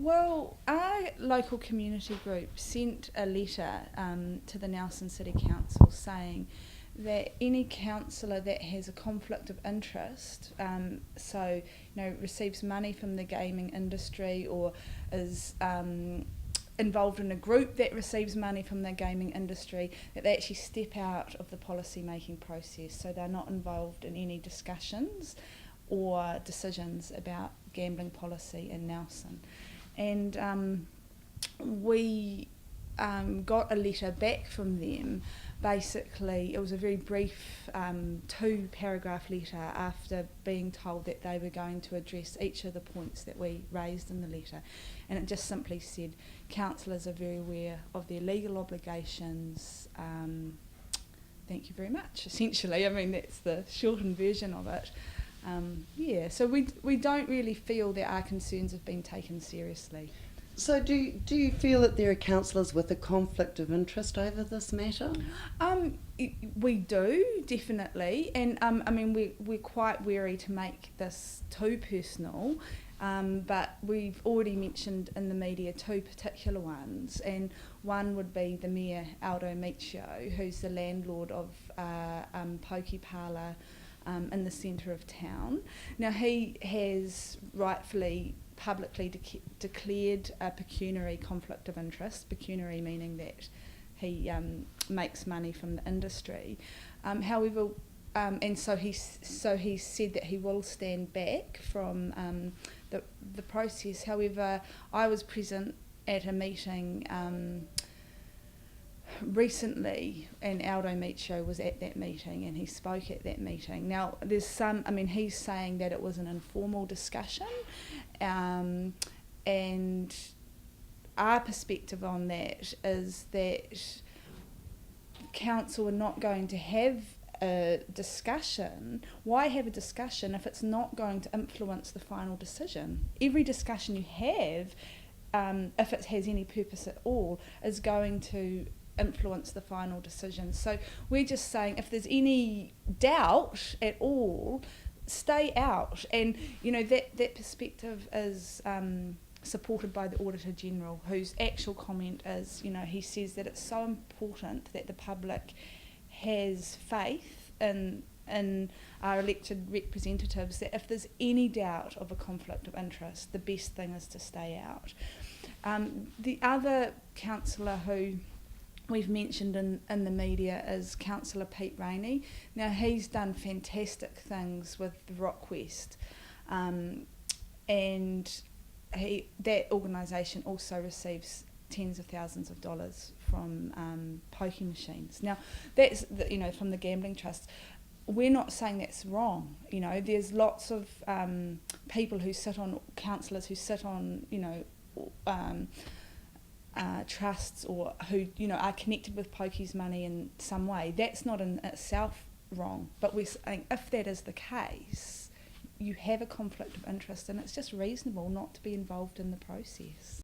Well, our local community group sent a letter to the Nelson City Council saying that any councillor that has a conflict of interest, receives money from the gaming industry or is involved in a group that receives money from the gaming industry, that they actually step out of the policy making process, so they're not involved in any discussions or decisions about gambling policy in Nelson. And we got a letter back from them. Basically, it was a very brief 2-paragraph letter after being told that they were going to address each of the points that we raised in the letter. And it just simply said, councillors are very aware of their legal obligations. Thank you very much, essentially. I mean, that's the shortened version of it. So we don't really feel that our concerns have been taken seriously. So do you feel that there are councillors with a conflict of interest over this matter? We do, definitely, and we're quite wary to make this too personal, but we've already mentioned in the media 2 particular ones, and one would be the Mayor, Aldo Micio, who's the landlord of Pokie Parlour in the centre of town. Now, he has rightfully publicly declared a pecuniary conflict of interest, pecuniary meaning that he makes money from the industry. However, and so he said that he will stand back from the process. However, I was present at a meeting recently, and Aldo Micio was at that meeting and he spoke at that meeting. Now, there's he's saying that it was an informal discussion, and our perspective on that is that council are not going to have a discussion. Why have a discussion if it's not going to influence the final decision? Every discussion you have, if it has any purpose at all, is going to influence the final decision. So we're just saying, if there's any doubt at all, stay out. And that perspective is supported by the Auditor General, whose actual comment is, he says that it's so important that the public has faith in our elected representatives, that if there's any doubt of a conflict of interest, the best thing is to stay out. The other councillor who we've mentioned in the media is Councillor Pete Rainey. Now, he's done fantastic things with the Rockwest, and that organisation also receives tens of thousands of dollars from pokie machines. Now, that's from the Gambling Trust. We're not saying that's wrong. There's lots of people who sit on, councillors who sit on, trusts, or who are connected with pokie's money in some way. That's not in itself wrong, but we're saying if that is the case, you have a conflict of interest, and it's just reasonable not to be involved in the process.